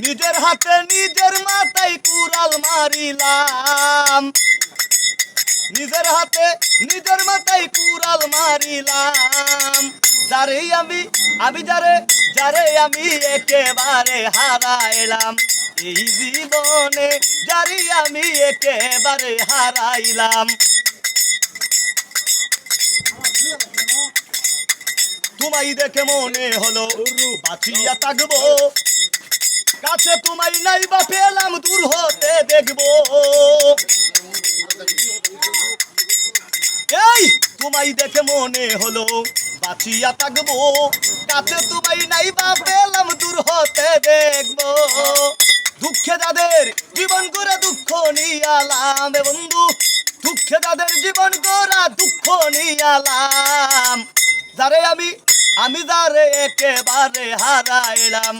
নিজের হাতে নিজের মাথায় কুড়াল মারিলাম, নিজের হাতে নিজের মাথায় কুড়াল মারিলাম। যারে আমি যারে যারে আমি একেবারে হারাইলাম এই জীবনে, যারে আমি একেবারে হারাইলাম। তোমায় দেখে মনে হলো বাঁচিয়া থাকবো, কাছে তোমায় নাই বা পেলাম দূর হতে দেখবো। এই তোমায় দেখে মনে হলো বাঁচিয়া থাকবো, কাছে তোমায় নাই বা পেলাম দূর হতে দেখবো। দুঃখে যাদের জীবন করে দুঃখ নিয়ালাম এ বন্ধু, দুঃখে যাদের জীবন করা দুঃখ নিয়ালাম। যারে আমি যারে একেবারে হারাইলাম।